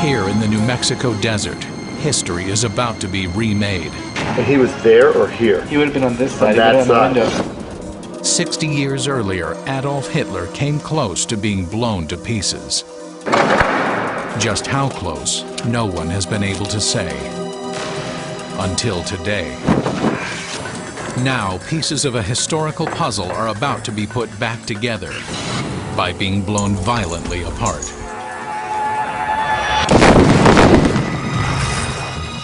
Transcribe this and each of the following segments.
Here in the New Mexico desert, history is about to be remade. And he was there or here? He would have been on this side. On that side. 60 years earlier, Adolf Hitler came close to being blown to pieces. Just how close, no one has been able to say. Until today. Now, pieces of a historical puzzle are about to be put back together by being blown violently apart.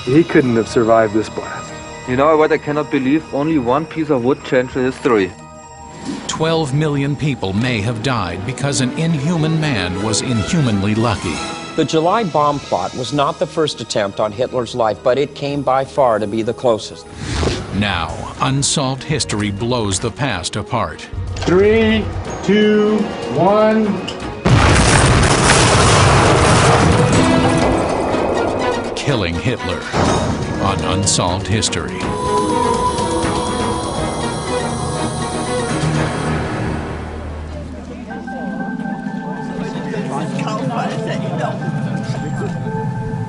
He couldn't have survived this blast. You know what I cannot believe? Only one piece of wood changed the history. 12 million people may have died because an inhuman man was inhumanly lucky. The July bomb plot was not the first attempt on Hitler's life, but it came by far to be the closest. Now, unsolved history blows the past apart. 3, 2, 1. Killing Hitler on Unsolved History.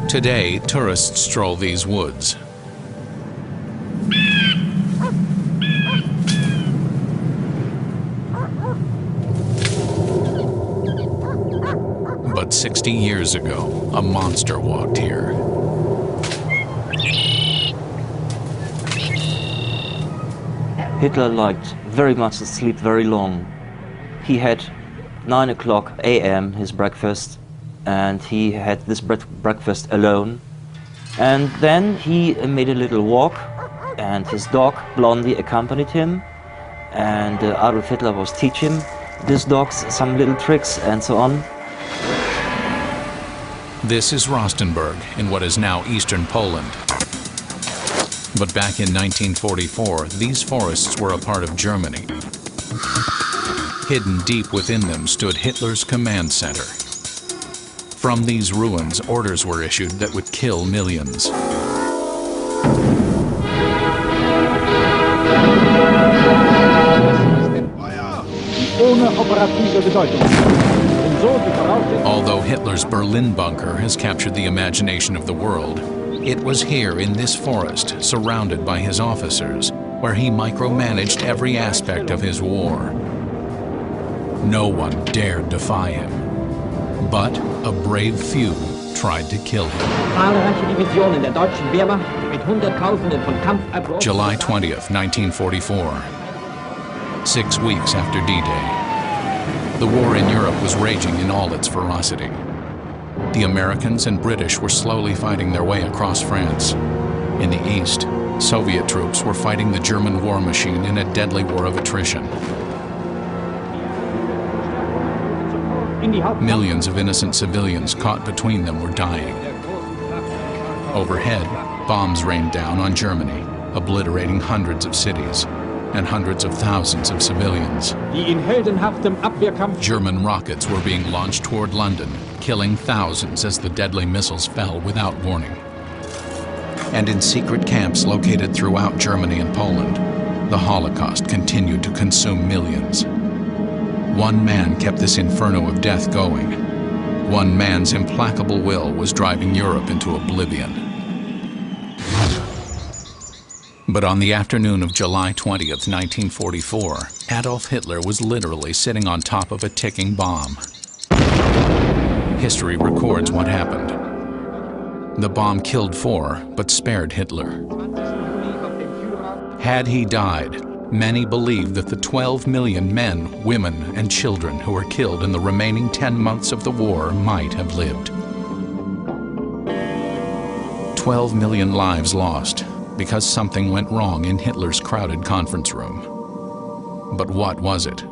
Today, tourists stroll these woods. But 60 years ago, a monster walked here. Hitler liked very much to sleep very long. He had 9 o'clock a.m. his breakfast, and he had this breakfast alone. And then he made a little walk, and his dog Blondie accompanied him, and Adolf Hitler was teaching this dog some little tricks and so on. This is Rostenburg in what is now eastern Poland. But back in 1944, these forests were a part of Germany. Hidden deep within them stood Hitler's command center. From these ruins, orders were issued that would kill millions. Although Hitler's Berlin bunker has captured the imagination of the world, it was here in this forest, surrounded by his officers, where he micromanaged every aspect of his war. No one dared defy him, but a brave few tried to kill him. July 20th, 1944. 6 weeks after D-Day. The war in Europe was raging in all its ferocity. The Americans and British were slowly fighting their way across France. In the east, Soviet troops were fighting the German war machine in a deadly war of attrition. Millions of innocent civilians caught between them were dying. Overhead, bombs rained down on Germany, obliterating hundreds of cities and hundreds of thousands of civilians. German rockets were being launched toward London, killing thousands as the deadly missiles fell without warning. And in secret camps located throughout Germany and Poland, the Holocaust continued to consume millions. One man kept this inferno of death going. One man's implacable will was driving Europe into oblivion. But on the afternoon of July 20th, 1944, Adolf Hitler was literally sitting on top of a ticking bomb. History records what happened. The bomb killed 4, but spared Hitler. Had he died, many believe that the 12 million men, women, and children who were killed in the remaining 10 months of the war might have lived. 12 million lives lost because something went wrong in Hitler's crowded conference room. But what was it?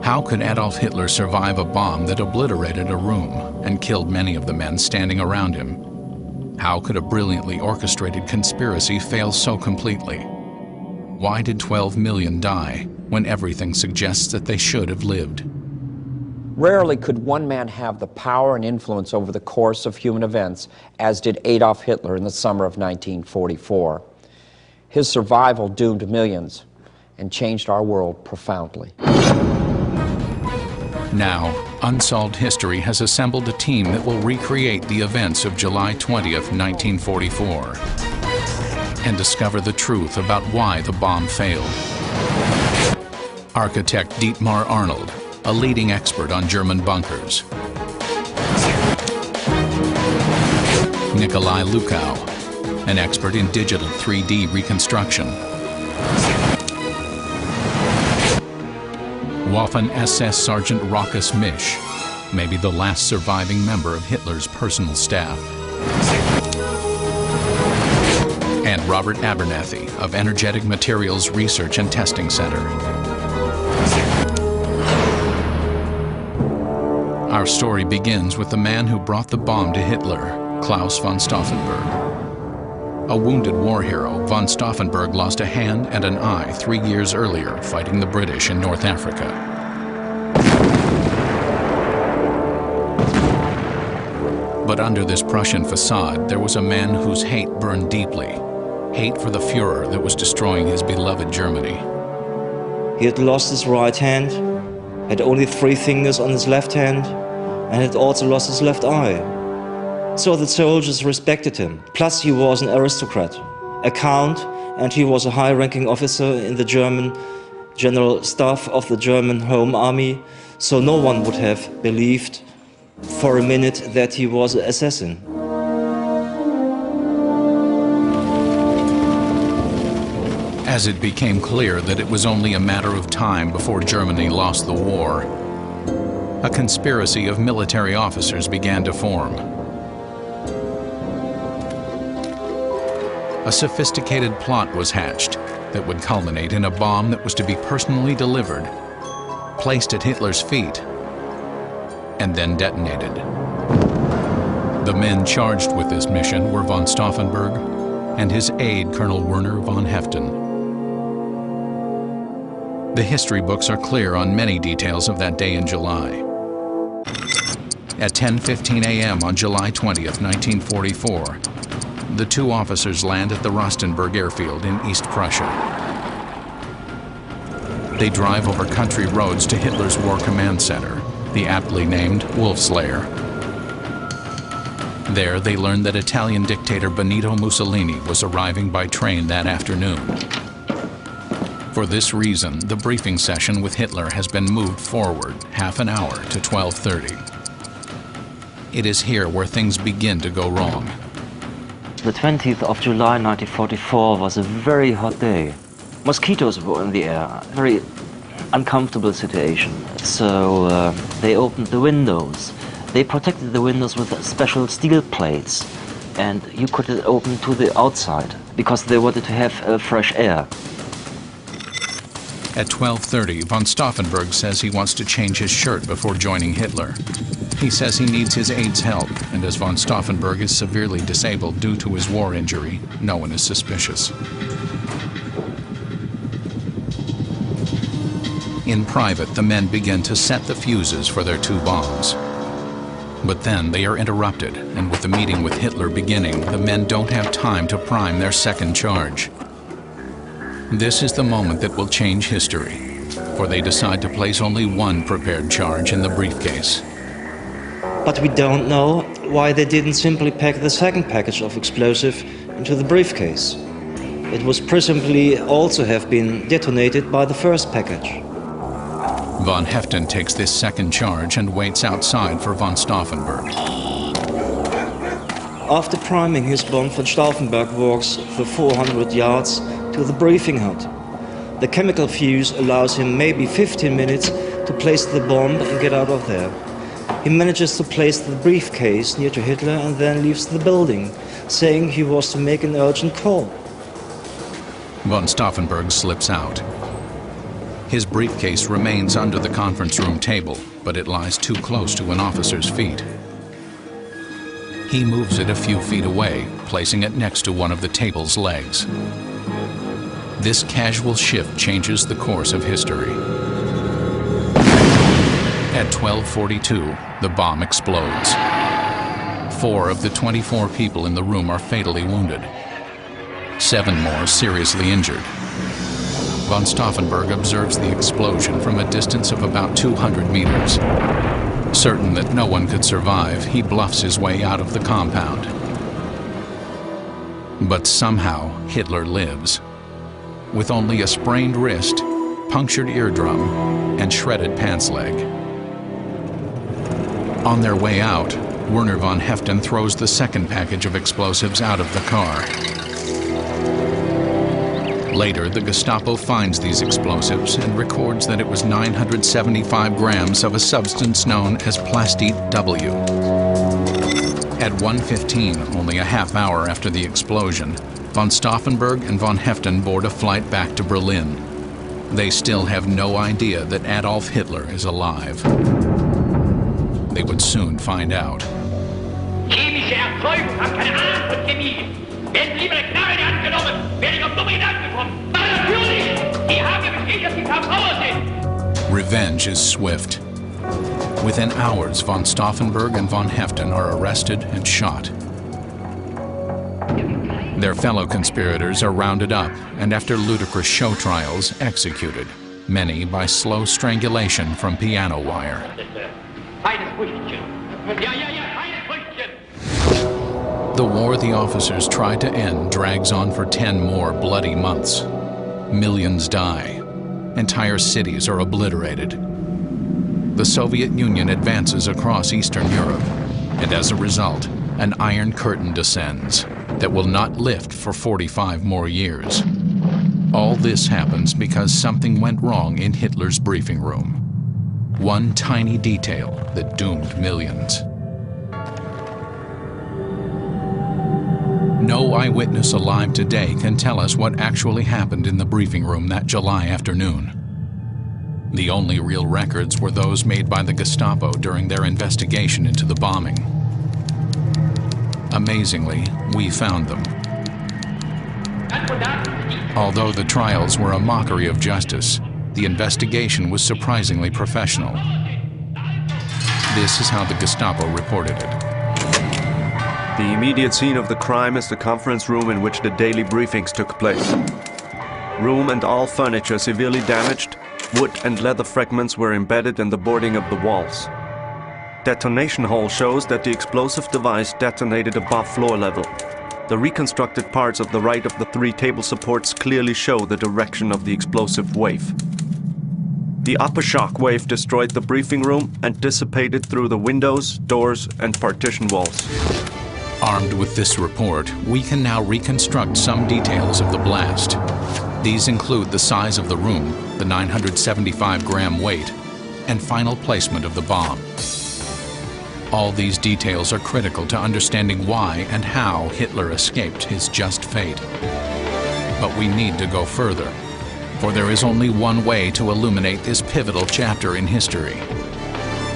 How could Adolf Hitler survive a bomb that obliterated a room and killed many of the men standing around him? How could a brilliantly orchestrated conspiracy fail so completely? Why did 12 million die when everything suggests that they should have lived? Rarely could one man have the power and influence over the course of human events as did Adolf Hitler in the summer of 1944. His survival doomed millions and changed our world profoundly. Now, Unsolved History has assembled a team that will recreate the events of July 20th, 1944, and discover the truth about why the bomb failed. Architect Dietmar Arnold, a leading expert on German bunkers. Nikolai Lukow, an expert in digital 3D reconstruction. Waffen-SS Sergeant Rochus Misch, maybe the last surviving member of Hitler's personal staff. And Robert Abernethy of Energetic Materials Research and Testing Center. Our story begins with the man who brought the bomb to Hitler, Klaus von Stauffenberg. A wounded war hero, von Stauffenberg lost a hand and an eye 3 years earlier fighting the British in North Africa. But under this Prussian facade, there was a man whose hate burned deeply. Hate for the Führer that was destroying his beloved Germany. He had lost his right hand, had only 3 fingers on his left hand, and had also lost his left eye. So the soldiers respected him. Plus he was an aristocrat, a count, and he was a high-ranking officer in the German General Staff of the German Home Army, so no one would have believed for a minute that he was an assassin. As it became clear that it was only a matter of time before Germany lost the war, a conspiracy of military officers began to form. A sophisticated plot was hatched that would culminate in a bomb that was to be personally delivered, placed at Hitler's feet, and then detonated. The men charged with this mission were von Stauffenberg and his aide, Colonel Werner von Heften. The history books are clear on many details of that day in July. At 10:15 a.m. on July 20th, 1944, the 2 officers land at the Rostenburg airfield in East Prussia. They drive over country roads to Hitler's War Command Center, the aptly named Wolf's Lair. There, they learn that Italian dictator Benito Mussolini was arriving by train that afternoon. For this reason, the briefing session with Hitler has been moved forward half an hour to 12:30. It is here where things begin to go wrong. The 20th of July 1944 was a very hot day. Mosquitoes were in the air, very uncomfortable situation. So they opened the windows. They protected the windows with special steel plates, and you could open to the outside because they wanted to have fresh air. At 12:30, von Stauffenberg says he wants to change his shirt before joining Hitler. He says he needs his aide's help, and as von Stauffenberg is severely disabled due to his war injury, no one is suspicious. In private, the men begin to set the fuses for their 2 bombs. But then they are interrupted, and with the meeting with Hitler beginning, the men don't have time to prime their second charge. This is the moment that will change history, for they decide to place only 1 prepared charge in the briefcase. But we don't know why they didn't simply pack the second package of explosive into the briefcase. It was presumably also have been detonated by the first package. Von Heften takes this second charge and waits outside for von Stauffenberg. After priming his bomb, von Stauffenberg walks the 400 yards to the briefing hut. The chemical fuse allows him maybe 15 minutes to place the bomb and get out of there. He manages to place the briefcase near to Hitler and then leaves the building, saying he was to make an urgent call. Von Stauffenberg slips out. His briefcase remains under the conference room table, but it lies too close to an officer's feet. He moves it a few feet away, placing it next to one of the table's legs. This casual shift changes the course of history. At 12:42, the bomb explodes. 4 of the 24 people in the room are fatally wounded. 7 more seriously injured. Von Stauffenberg observes the explosion from a distance of about 200 meters. Certain that no one could survive, he bluffs his way out of the compound. But somehow, Hitler lives. With only a sprained wrist, punctured eardrum, and shredded pants leg. On their way out, Werner von Heften throws the second package of explosives out of the car. Later, the Gestapo finds these explosives and records that it was 975 grams of a substance known as plastite W. At 1:15, only a half hour after the explosion, von Stauffenberg and von Heften board a flight back to Berlin. They still have no idea that Adolf Hitler is alive. They would soon find out. Chemische Erzeugung hat keine Ahnung von Chemie. Werden lieber eine Knarre in die Hand genommen, werde ich auf dumme Gedanken kommen. Aber natürlich, die haben ja bestätigt, dass sie Verbraucher sind. Revenge is swift. Within hours, von Stauffenberg and von Heften are arrested and shot. Their fellow conspirators are rounded up and, after ludicrous show trials, executed, many by slow strangulation from piano wire. The war the officers try to end drags on for 10 more bloody months. Millions die. Entire cities are obliterated. The Soviet Union advances across Eastern Europe, and as a result, an Iron Curtain descends that will not lift for 45 more years. All this happens because something went wrong in Hitler's briefing room. One tiny detail that doomed millions. No eyewitness alive today can tell us what actually happened in the briefing room that July afternoon. The only real records were those made by the Gestapo during their investigation into the bombing. Amazingly, we found them. Although the trials were a mockery of justice, the investigation was surprisingly professional. This is how the Gestapo reported it. The immediate scene of the crime is the conference room in which the daily briefings took place. Room and all furniture severely damaged, wood and leather fragments were embedded in the boarding of the walls. Detonation hole shows that the explosive device detonated above floor level. The reconstructed parts of the right of the 3 table supports clearly show the direction of the explosive wave. The upper shock wave destroyed the briefing room and dissipated through the windows, doors, and partition walls. Armed with this report, we can now reconstruct some details of the blast. These include the size of the room, the 975-gram weight, and final placement of the bomb. All these details are critical to understanding why and how Hitler escaped his just fate. But we need to go further, for there is only one way to illuminate this pivotal chapter in history.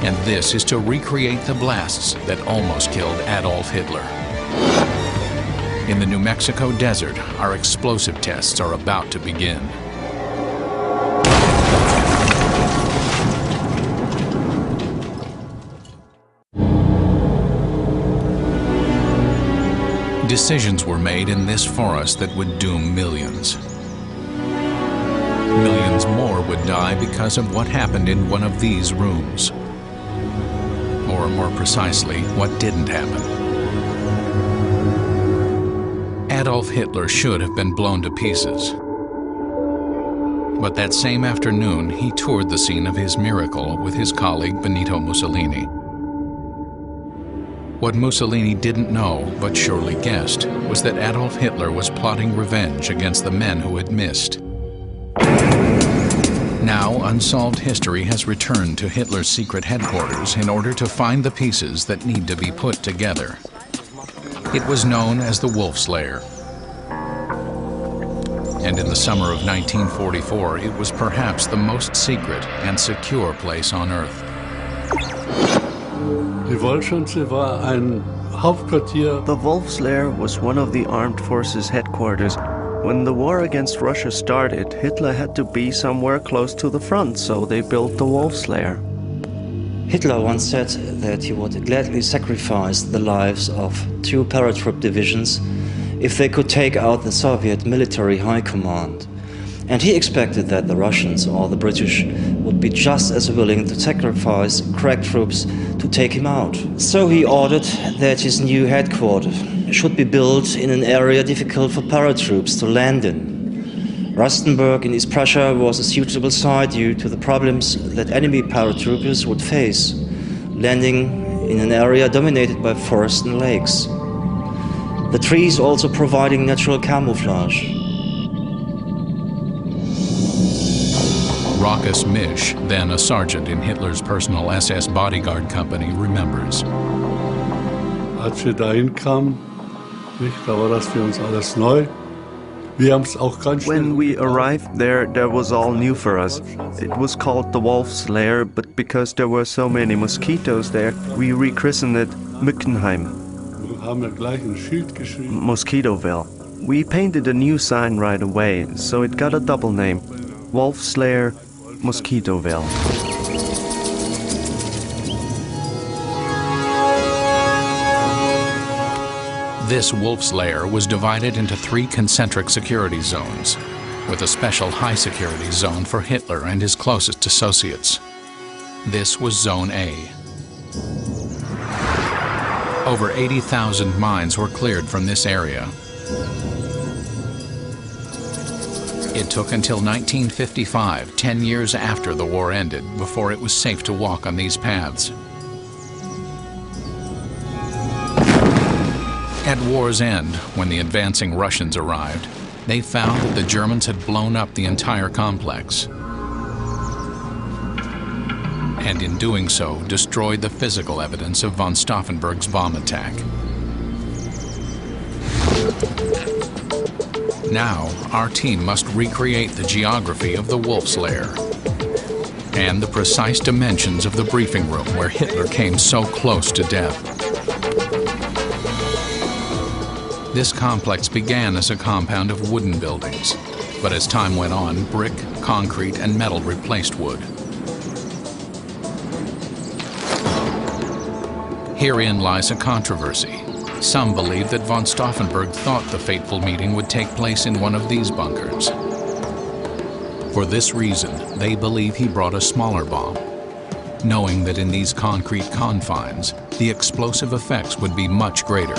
And this is to recreate the blasts that almost killed Adolf Hitler. In the New Mexico desert, our explosive tests are about to begin. Decisions were made in this forest that would doom millions. Millions more would die because of what happened in one of these rooms. Or more precisely, what didn't happen. Adolf Hitler should have been blown to pieces. But that same afternoon, he toured the scene of his miracle with his colleague Benito Mussolini. What Mussolini didn't know, but surely guessed, was that Adolf Hitler was plotting revenge against the men who had missed. Now, unsolved history has returned to Hitler's secret headquarters in order to find the pieces that need to be put together. It was known as the Wolf's Lair. And in the summer of 1944, it was perhaps the most secret and secure place on Earth. Die Wollschanze war ein Hauptquartier. The Wolf's Lair was one of the armed forces' headquarters. When the war against Russia started, Hitler had to be somewhere close to the front, so they built the Wolf's Lair. Hitler once said that he would gladly sacrifice the lives of 2 paratroop divisions if they could take out the Soviet military high command. And he expected that the Russians or the British would be just as willing to sacrifice crack troops to take him out. So he ordered that his new headquarters should be built in an area difficult for paratroops to land in. Rustenburg in East Prussia was a suitable site due to the problems that enemy paratroopers would face, landing in an area dominated by forest and lakes. The trees also providing natural camouflage. Raucous Misch, then a sergeant in Hitler's personal SS bodyguard company, remembers. Als wir dahin kamen, da war das für uns alles neu. Wir haben es auch ganz schnell. When we arrived there was all new for us. It was called the Wolf's Lair, but because there were so many mosquitoes there, we rechristened it Mückenheim. Wir haben ja gleich ein Schild geschrieben. Mosquitoville. We painted a new sign right away, so it got a double name. Wolf's Lair, Mosquitoville. This wolf's lair was divided into 3 concentric security zones, with a special high-security zone for Hitler and his closest associates. This was Zone A. Over 80,000 mines were cleared from this area. It took until 1955, 10 years after the war ended, before it was safe to walk on these paths. At war's end, when the advancing Russians arrived, they found that the Germans had blown up the entire complex, and in doing so, destroyed the physical evidence of von Stauffenberg's bomb attack. Now, our team must recreate the geography of the Wolf's Lair and the precise dimensions of the briefing room where Hitler came so close to death. This complex began as a compound of wooden buildings, but as time went on, brick, concrete, and metal replaced wood. Herein lies a controversy. Some believe that von Stauffenberg thought the fateful meeting would take place in one of these bunkers. For this reason, they believe he brought a smaller bomb, knowing that in these concrete confines, the explosive effects would be much greater.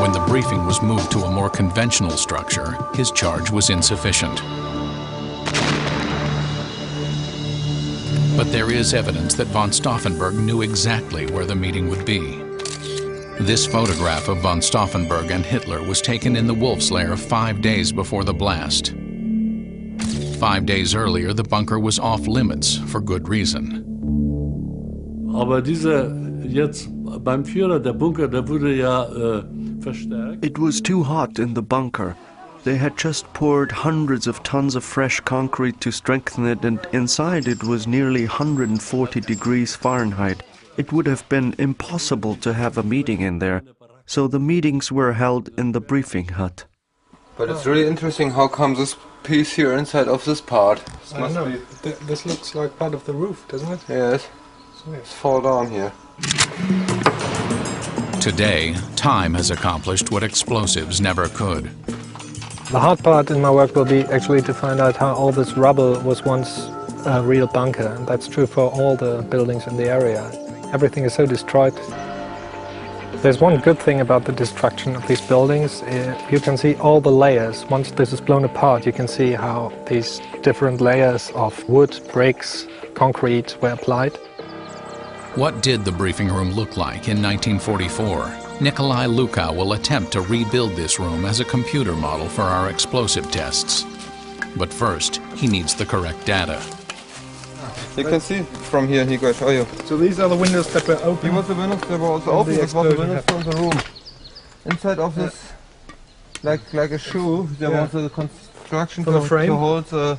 When the briefing was moved to a more conventional structure, his charge was insufficient. But there is evidence that von Stauffenberg knew exactly where the meeting would be. This photograph of von Stauffenberg and Hitler was taken in the Wolf's Lair 5 days before the blast. 5 days earlier, the bunker was off limits for good reason. Aber jetzt beim Führer, der Bunker, der wurde ja verstärkt. It was too hot in the bunker. They had just poured hundreds of tons of fresh concrete to strengthen it, and inside it was nearly 140 degrees Fahrenheit. It would have been impossible to have a meeting in there, so the meetings were held in the briefing hut. But it's really interesting how come this piece here inside of this part. I don't know. This looks like part of the roof, doesn't it? Yes. It's fall down here. Today, time has accomplished what explosives never could. The hard part in my work will be actually to find out how all this rubble was once a real bunker, and that's true for all the buildings in the area. Everything is so destroyed. There's one good thing about the destruction of these buildings. You can see all the layers. Once this is blown apart, you can see how these different layers of wood, bricks, concrete were applied. What did the briefing room look like in 1944? Nikolai Luka will attempt to rebuild this room as a computer model for our explosive tests. But first, he needs the correct data. You can see from here, he got show you. So these are the windows that were open? Here was the windows that were also open. This was the windows from the room. Inside of this, like a shoe, there was a construction to hold the...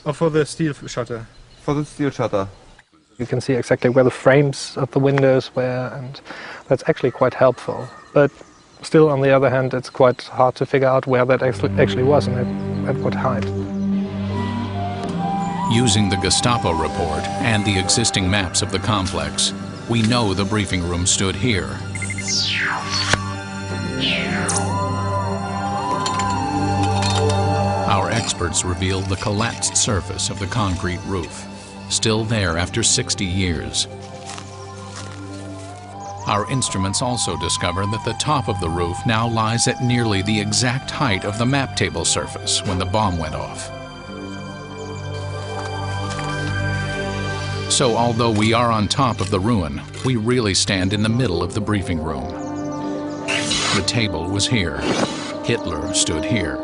Or for the steel shutter? For the steel shutter. You can see exactly where the frames of the windows were, and that's actually quite helpful. But still, on the other hand, it's quite hard to figure out where that actually was and at what height. Using the Gestapo report and the existing maps of the complex, we know the briefing room stood here. experts revealed the collapsed surface of the concrete roof, still there after 60 years. Our instruments also discover that the top of the roof now lies at nearly the exact height of the map table surface when the bomb went off. So although we are on top of the ruin, we really stand in the middle of the briefing room. The table was here. Hitler stood here.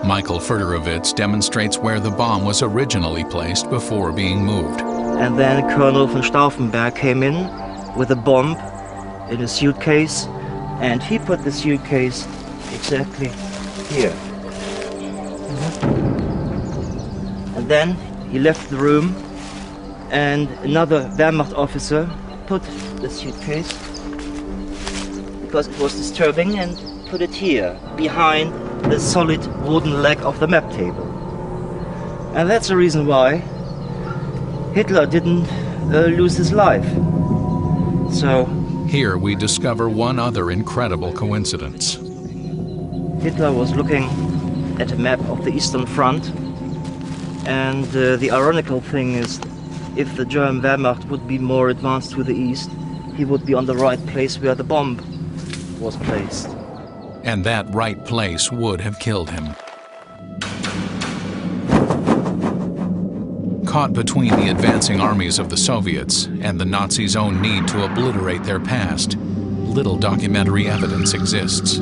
Michael Federowitz demonstrates where the bomb was originally placed before being moved. And then Colonel von Stauffenberg came in with a bomb in a suitcase, and he put the suitcase exactly here. And then he left the room, and another Wehrmacht officer put the suitcase, because it was disturbing, and put it here, behind the solid wooden leg of the map table. And that's the reason why Hitler didn't lose his life. So here we discover one other incredible coincidence. Hitler was looking at a map of the Eastern Front, and the ironical thing is, if the German Wehrmacht would be more advanced to the east, he would be on the right place where the bomb was placed. And that right place would have killed him. Caught between the advancing armies of the Soviets and the Nazis' own need to obliterate their past, little documentary evidence exists.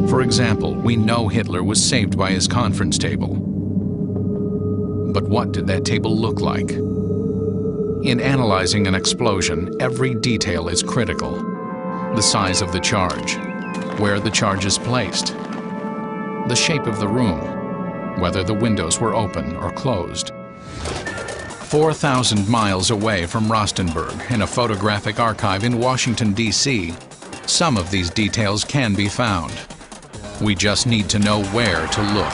For example, we know Hitler was saved by his conference table. But what did that table look like? In analyzing an explosion, every detail is critical. The size of the charge, where the charge is placed, the shape of the room, whether the windows were open or closed. 4,000 miles away from Rostenburg, in a photographic archive in Washington, D.C., some of these details can be found. We just need to know where to look.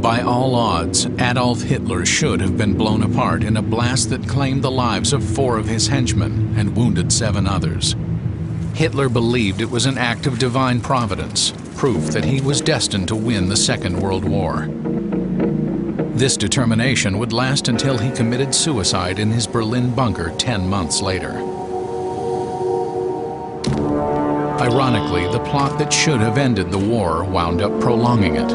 By all odds, Adolf Hitler should have been blown apart in a blast that claimed the lives of 4 of his henchmen and wounded 7 others. Hitler believed it was an act of divine providence, proof that he was destined to win the Second World War. This determination would last until he committed suicide in his Berlin bunker 10 months later. Ironically, the plot that should have ended the war wound up prolonging it.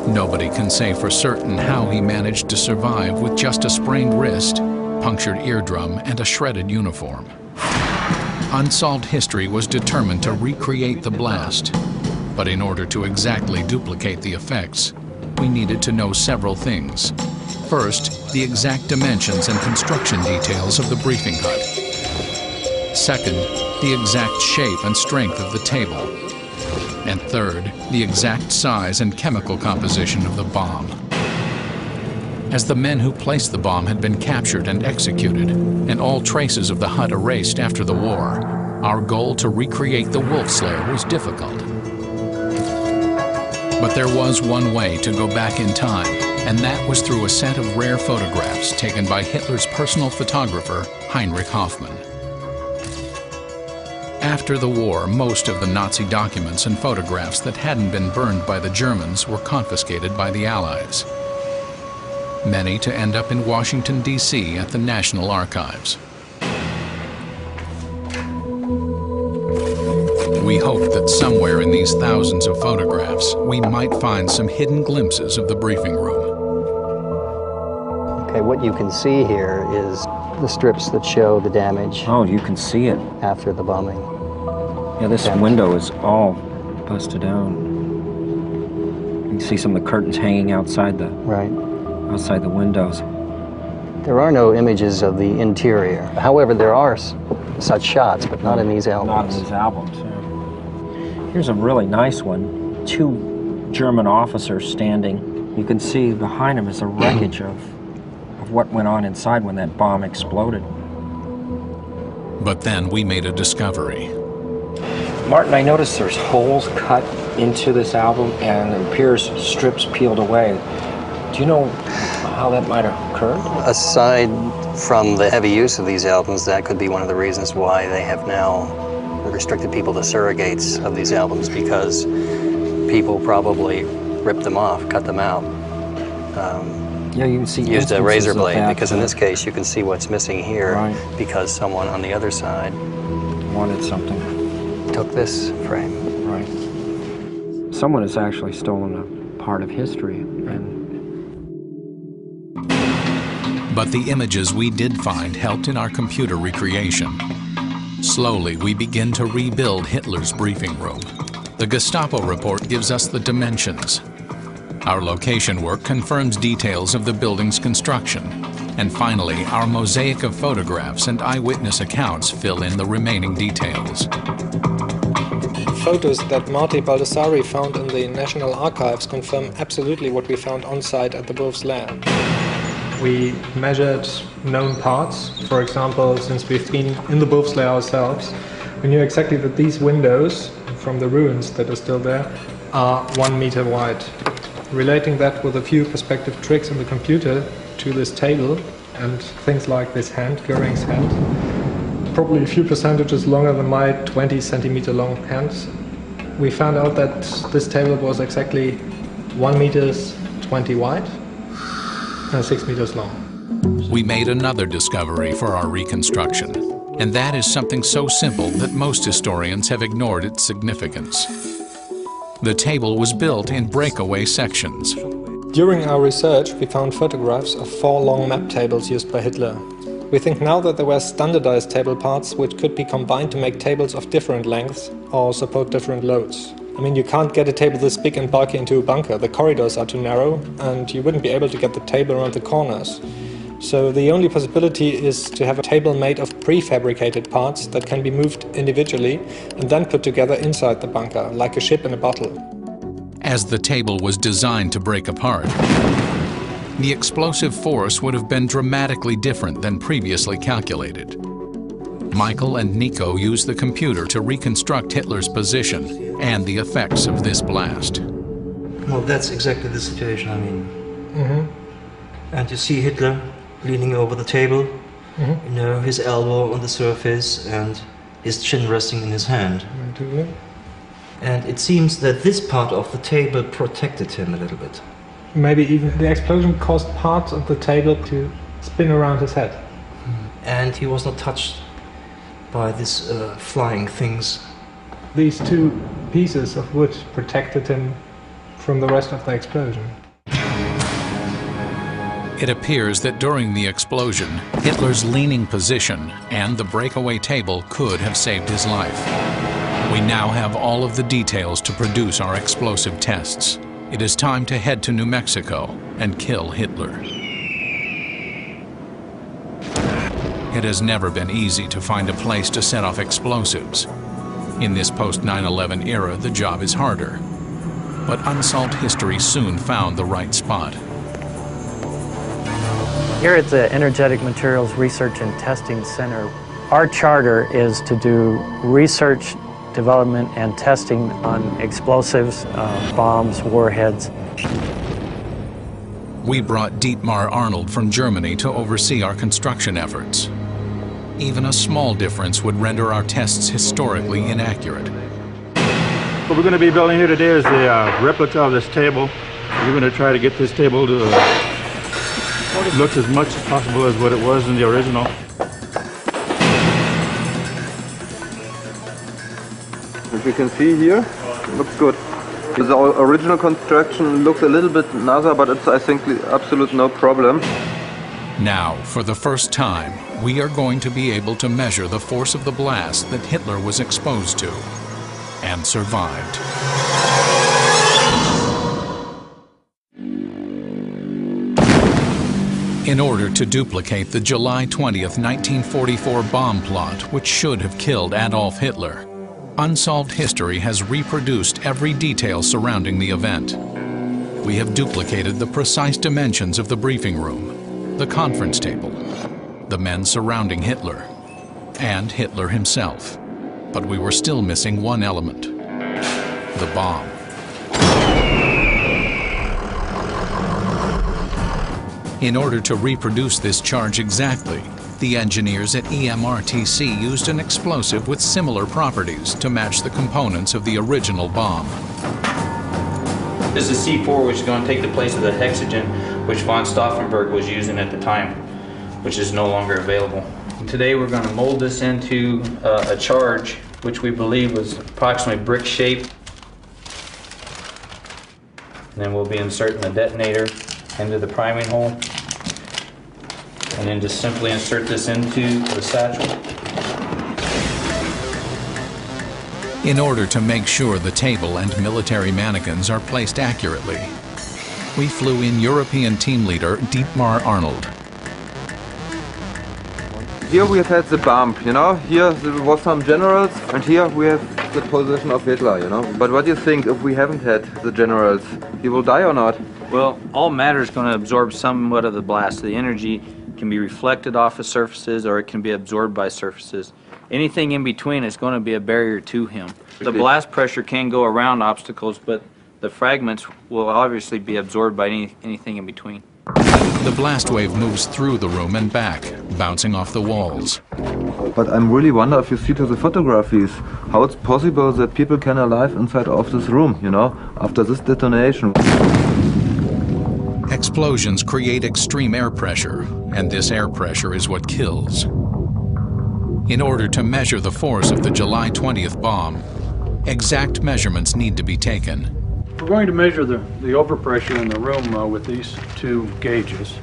Nobody can say for certain how he managed to survive with just a sprained wrist, punctured eardrum, and a shredded uniform. Unsolved History was determined to recreate the blast, but in order to exactly duplicate the effects, we needed to know several things. First, the exact dimensions and construction details of the briefing hut. Second, the exact shape and strength of the table. And third, the exact size and chemical composition of the bomb. As the men who placed the bomb had been captured and executed, and all traces of the hut erased after the war, our goal to recreate the Wolf's Lair was difficult. But there was one way to go back in time, and that was through a set of rare photographs taken by Hitler's personal photographer, Heinrich Hoffmann. After the war, most of the Nazi documents and photographs that hadn't been burned by the Germans were confiscated by the Allies. Many to end up in Washington, D.C. at the National Archives. We hoped that somewhere in these thousands of photographs, we might find some hidden glimpses of the briefing room. Okay, what you can see here is the strips that show the damage. Oh, you can see it. After the bombing. Yeah, this window is all busted down. You can see some of the curtains hanging outside the windows. There are no images of the interior. However, there are such shots, but not in these albums. Not in these albums, yeah. Here's a really nice one. 2 German officers standing. You can see behind them is a wreckage of what went on inside when that bomb exploded. But then we made a discovery. Martin, I noticed there's holes cut into this album, and it appears strips peeled away. Do you know how that might have occurred? Aside from the heavy use of these albums, that could be one of the reasons why they have now restricted people to surrogates of these albums, because people probably ripped them off, cut them out. Yeah, you can see used a razor blade, that, because in this case you can see what's missing here, right, because someone on the other side wanted something. Took this frame. Right. Someone has actually stolen a part of history. But the images we did find helped in our computer recreation. Slowly, we begin to rebuild Hitler's briefing room. The Gestapo report gives us the dimensions. Our location work confirms details of the building's construction. And finally, our mosaic of photographs and eyewitness accounts fill in the remaining details. Photos that Marty Baldassari found in the National Archives confirm absolutely what we found on site at the Wolf's Lair. We measured known parts. For example, since we've been in the Wolf's Lair ourselves, we knew exactly that these windows from the ruins that are still there are 1 meter wide. Relating that with a few perspective tricks in the computer to this table and things like this hand, Göring's hand, probably a few percentages longer than my 20 centimeter long hands, we found out that this table was exactly 1 meter 20 wide and 6 meters long. We made another discovery for our reconstruction, and that is something so simple that most historians have ignored its significance. The table was built in breakaway sections. During our research, we found photographs of 4 long map tables used by Hitler. We think now that there were standardized table parts which could be combined to make tables of different lengths or support different loads. I mean, you can't get a table this big and bulky into a bunker. The corridors are too narrow and you wouldn't be able to get the table around the corners. So the only possibility is to have a table made of prefabricated parts that can be moved individually and then put together inside the bunker, like a ship in a bottle. As the table was designed to break apart, the explosive force would have been dramatically different than previously calculated. Michael and Nico used the computer to reconstruct Hitler's position and the effects of this blast. Well, that's exactly the situation, I mean. And you see Hitler leaning over the table, you know, his elbow on the surface and his chin resting in his hand. And it seems that this part of the table protected him a little bit. Maybe even the explosion caused parts of the table to spin around his head. And he was not touched by these flying things. These 2 pieces of wood protected him from the rest of the explosion. It appears that during the explosion, Hitler's leaning position and the breakaway table could have saved his life. We now have all of the details to produce our explosive tests. It is time to head to New Mexico and kill Hitler. It has never been easy to find a place to set off explosives. In this post-9/11 era, the job is harder. But Unsolved History soon found the right spot. Here at the Energetic Materials Research and Testing Center, our charter is to do research, development, and testing on explosives, bombs, warheads. We brought Dietmar Arnold from Germany to oversee our construction efforts. Even a small difference would render our tests historically inaccurate. What we're going to be building here today is the replica of this table. We're going to try to get this table to look as much as possible as what it was in the original. As you can see here, it looks good. The original construction looks a little bit NASA, but it's, I think, absolute no problem. Now, for the first time, we are going to be able to measure the force of the blast that Hitler was exposed to and survived. In order to duplicate the July 20th, 1944 bomb plot, which should have killed Adolf Hitler, Unsolved History has reproduced every detail surrounding the event. We have duplicated the precise dimensions of the briefing room, the conference table, the men surrounding Hitler, and Hitler himself. But we were still missing one element: the bomb. In order to reproduce this charge exactly, the engineers at EMRTC used an explosive with similar properties to match the components of the original bomb. This is C4, which is going to take the place of the hexagen, which von Stauffenberg was using at the time, which is no longer available. Today we're going to mold this into a charge, which we believe was approximately brick shaped. And then we'll be inserting the detonator into the priming hole. And then just simply insert this into the satchel. In order to make sure the table and military mannequins are placed accurately, we flew in European team leader Dietmar Arnold. Here we have had the bomb, you know, here there was some generals, and here we have the position of Hitler, you know. But what do you think if we haven't had the generals? He will die or not? Well, all matter is going to absorb somewhat of the blast. The energy can be reflected off of surfaces or it can be absorbed by surfaces. Anything in between is going to be a barrier to him. The blast pressure can go around obstacles, but the fragments will obviously be absorbed by anything in between. The blast wave moves through the room and back, bouncing off the walls. But I'm really wonder if you see to the photographies, how it's possible that people can alive inside of this room, you know, after this detonation. Explosions create extreme air pressure, and this air pressure is what kills. In order to measure the force of the July 20th bomb, exact measurements need to be taken. We're going to measure the overpressure in the room with these two gauges.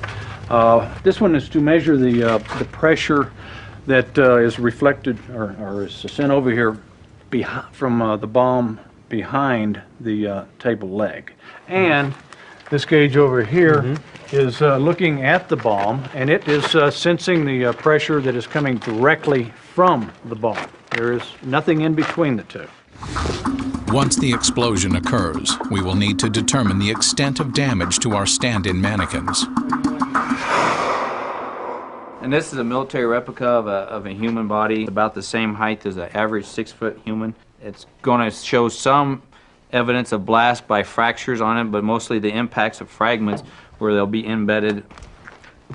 This one is to measure the pressure that is reflected or is sent over here from the bomb behind the table leg. And this gauge over here is looking at the bomb, and it is sensing the pressure that is coming directly from the bomb. There is nothing in between the two. Once the explosion occurs, we will need to determine the extent of damage to our stand-in mannequins. And this is a military replica of a human body, about the same height as an average 6-foot human. It's going to show some evidence of blast by fractures on it, but mostly the impacts of fragments where they'll be embedded.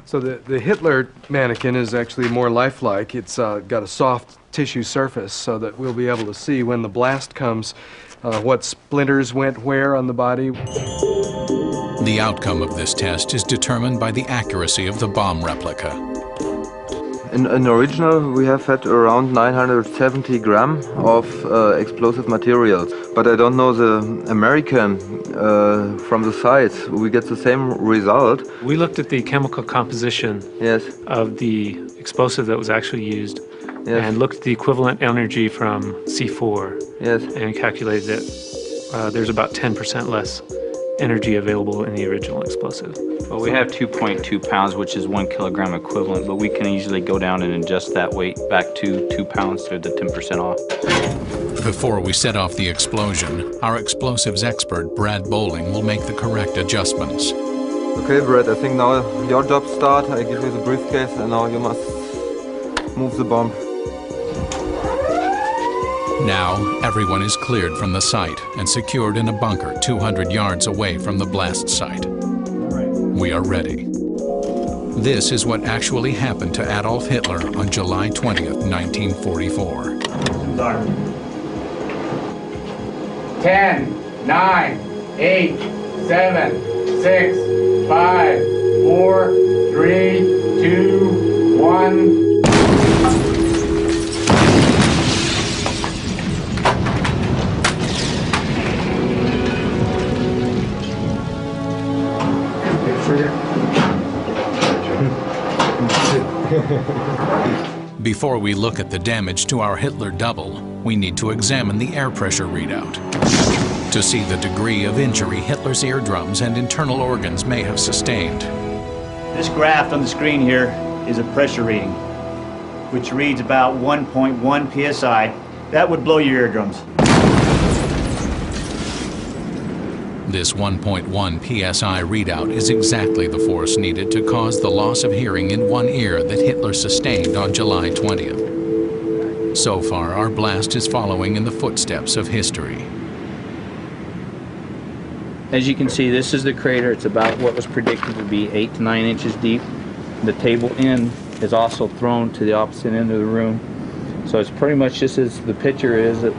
So the Hitler mannequin is actually more lifelike. It's got a soft tissue surface so that we'll be able to see when the blast comes what splinters went where on the body. The outcome of this test is determined by the accuracy of the bomb replica. In original, we have had around 970 gram of explosive materials, but I don't know the American from the sites. We get the same result. We looked at the chemical composition of the explosive that was actually used and looked at the equivalent energy from C4 and calculated that there's about 10% less energy available in the original explosive. Well, we have 2.2 pounds, which is 1 kilogram equivalent, but we can easily go down and adjust that weight back to 2 pounds to the 10% off. Before we set off the explosion, our explosives expert, Brad Bowling, will make the correct adjustments. Okay, Brad, I think now your job starts. I give you the briefcase and now you must move the bomb. Now, everyone is cleared from the site and secured in a bunker 200 yards away from the blast site. We are ready. This is what actually happened to Adolf Hitler on July 20th, 1944. 10, 9, 8, 7, 6, 5, 4, 3, 2, 1. Before we look at the damage to our Hitler double, we need to examine the air pressure readout to see the degree of injury Hitler's eardrums and internal organs may have sustained. This graph on the screen here is a pressure reading, which reads about 1.1 psi. That would blow your eardrums. This 1.1 psi readout is exactly the force needed to cause the loss of hearing in one ear that Hitler sustained on July 20th. So far, our blast is following in the footsteps of history. As you can see, this is the crater. It's about what was predicted to be 8 to 9 inches deep. The table end is also thrown to the opposite end of the room. So it's pretty much just as the picture is, of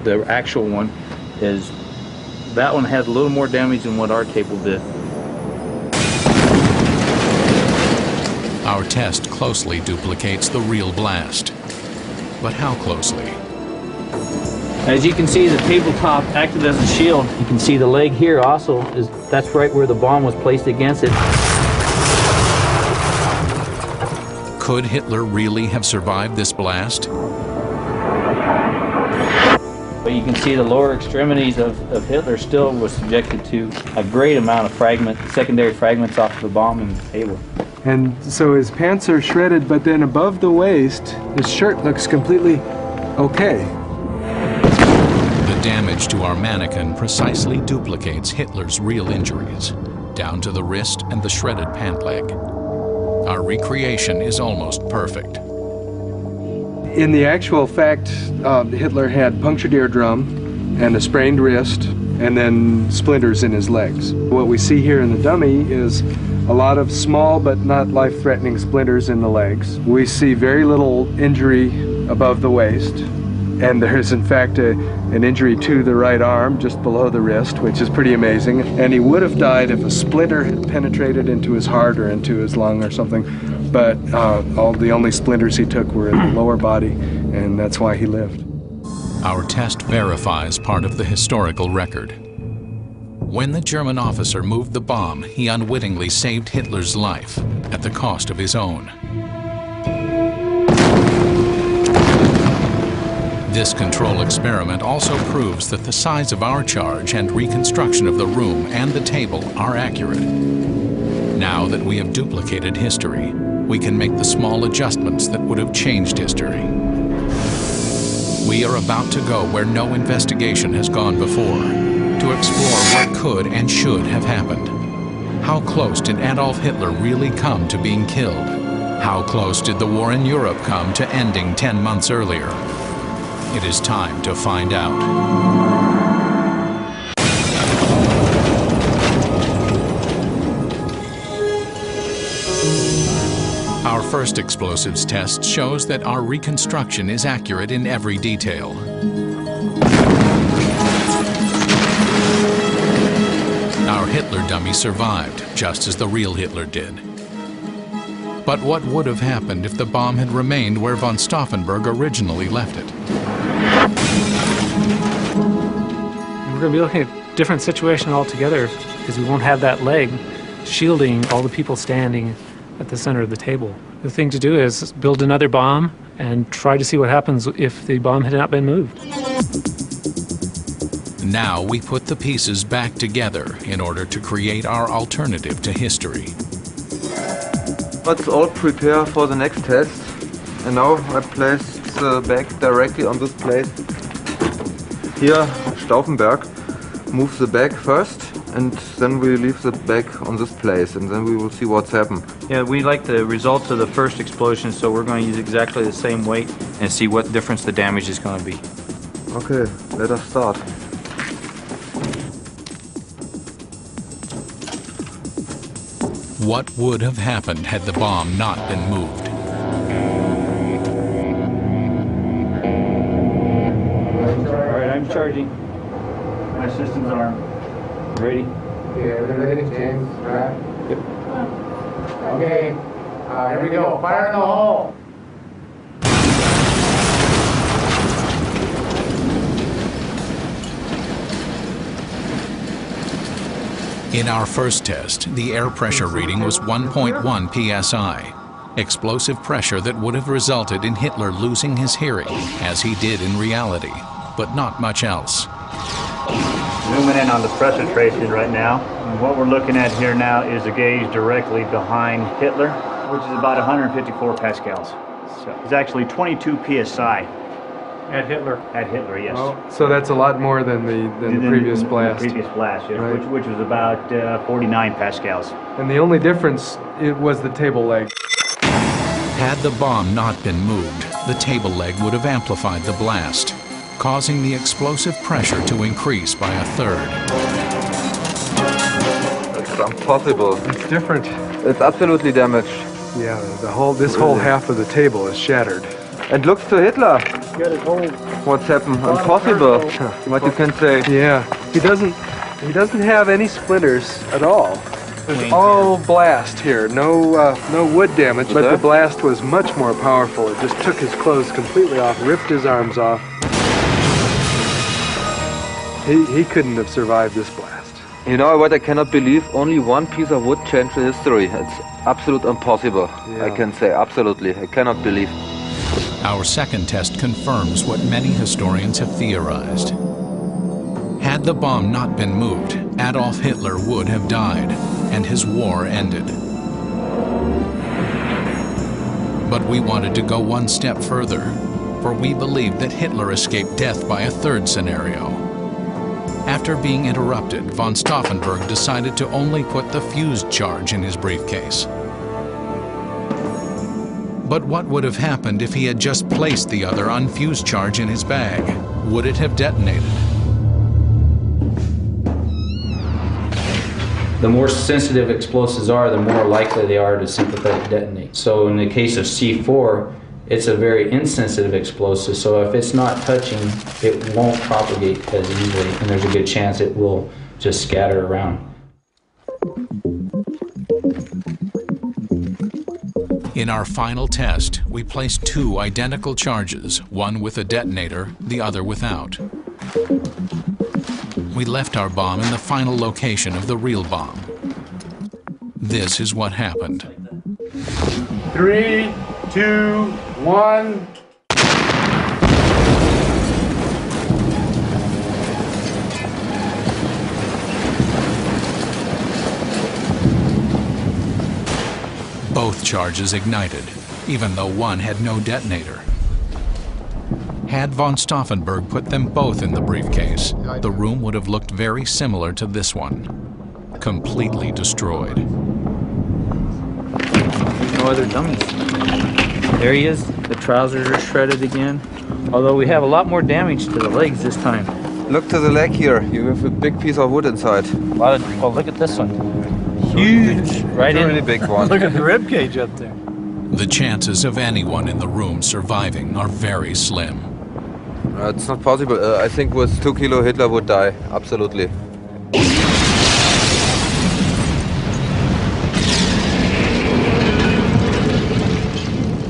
the actual one, is that one has a little more damage than what our table did. Our test closely duplicates the real blast. But how closely? As you can see, the tabletop acted as a shield. You can see the leg here also, that's right where the bomb was placed against it. Could Hitler really have survived this blast? But you can see the lower extremities of Hitler still was subjected to a great amount of secondary fragments off the bomb and the table. And so his pants are shredded, but then above the waist, his shirt looks completely okay. The damage to our mannequin precisely duplicates Hitler's real injuries, down to the wrist and the shredded pant leg. Our recreation is almost perfect. In the actual fact, Hitler had punctured eardrum and a sprained wrist and then splinters in his legs. What we see here in the dummy is a lot of small but not life-threatening splinters in the legs. We see very little injury above the waist, and there is in fact an injury to the right arm just below the wrist, which is pretty amazing. And he would have died if a splinter had penetrated into his heart or into his lung or something, but the only splinters he took were in the lower body, and that's why he lived. Our test verifies part of the historical record. When the German officer moved the bomb, he unwittingly saved Hitler's life at the cost of his own. This control experiment also proves that the size of our charge and reconstruction of the room and the table are accurate. Now that we have duplicated history, we can make the small adjustments that would have changed history. We are about to go where no investigation has gone before, to explore what could and should have happened. How close did Adolf Hitler really come to being killed? How close did the war in Europe come to ending 10 months earlier? It is time to find out. Our first explosives test shows that our reconstruction is accurate in every detail. Our Hitler dummy survived, just as the real Hitler did. But what would have happened if the bomb had remained where von Stauffenberg originally left it? We're going to be looking at a different situation altogether, because we won't have that leg shielding all the people standing at the center of the table. The thing to do is build another bomb and try to see what happens if the bomb had not been moved. Now we put the pieces back together in order to create our alternative to history. Let's all prepare for the next test. And now I place the bag directly on this plate. Here, Stauffenberg moves the bag first, and then we leave the bag on this place, and then we will see what's happened. Yeah, we like the results of the first explosion, so we're going to use exactly the same weight and see what difference the damage is going to be. Okay, let us start. What would have happened had the bomb not been moved? Alright, I'm charging. My system's armed. Ready? Yeah, ready, James. Right? Yep. Okay, here we go. Fire in the hole. In our first test, the air pressure reading was 1.1 psi, explosive pressure that would have resulted in Hitler losing his hearing, as he did in reality, but not much else. Zooming in on the pressure tracing right now. And what we're looking at here now is a gauge directly behind Hitler, which is about 154 pascals. So it's actually 22 psi. At Hitler? At Hitler, yes. Oh, so that's a lot more than the previous blast. The previous blast, yeah, right. which was about 49 pascals. And the only difference was the table leg. Had the bomb not been moved, the table leg would have amplified the blast. causing the explosive pressure to increase by a third. It's impossible. It's different. It's absolutely damaged. Yeah, this whole half of the table is shattered. And looks to Hitler. What's happened? Impossible. What you can say. Yeah, he doesn't have any splinters at all. There's all blast here. No wood damage, but the blast was much more powerful. It just took his clothes completely off, ripped his arms off. He couldn't have survived this blast. You know what I cannot believe? Only one piece of wood changed the history. It's absolute impossible. Yeah. I can say absolutely. I cannot believe. Our second test confirms what many historians have theorized. Had the bomb not been moved, Adolf Hitler would have died, and his war ended. But we wanted to go one step further, for we believed that Hitler escaped death by a third scenario. After being interrupted, von Stauffenberg decided to only put the fused charge in his briefcase. But what would have happened if he had just placed the other unfused charge in his bag? Would it have detonated? The more sensitive explosives are, the more likely they are to sympathetic detonate. So in the case of C4, it's a very insensitive explosive, so if it's not touching, it won't propagate as easily, and there's a good chance it will just scatter around. In our final test, we placed two identical charges, one with a detonator, the other without. We left our bomb in the final location of the real bomb. This is what happened. 3, 2, 1. Both charges ignited, even though one had no detonator. Had von Stauffenberg put them both in the briefcase, the room would have looked very similar to this one. Completely destroyed. No other dummies. There he is. The trousers are shredded again. Although we have a lot more damage to the legs this time. Look to the leg here. You have a big piece of wood inside. Oh, look at this one. Huge. Right in. Really big one. Look at the rib cage up there. The chances of anyone in the room surviving are very slim. It's not possible. I think with 2 kilo Hitler would die. Absolutely.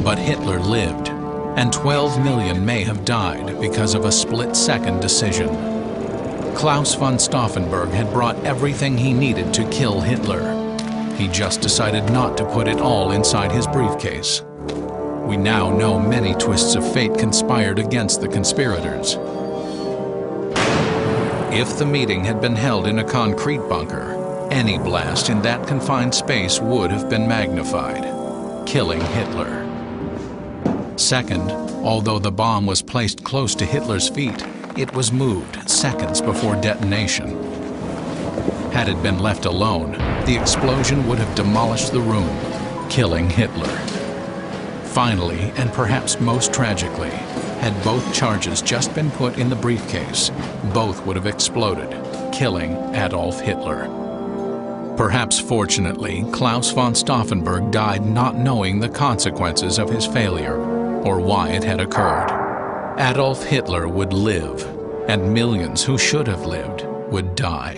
But Hitler lived, and 12 million may have died because of a split-second decision. Klaus von Stauffenberg had brought everything he needed to kill Hitler. He just decided not to put it all inside his briefcase. We now know many twists of fate conspired against the conspirators. If the meeting had been held in a concrete bunker, any blast in that confined space would have been magnified, killing Hitler. Second, although the bomb was placed close to Hitler's feet, it was moved seconds before detonation. Had it been left alone, the explosion would have demolished the room, killing Hitler. Finally, and perhaps most tragically, had both charges just been put in the briefcase, both would have exploded, killing Adolf Hitler. Perhaps fortunately, Klaus von Stauffenberg died not knowing the consequences of his failure or why it had occurred. Adolf Hitler would live, and millions who should have lived would die.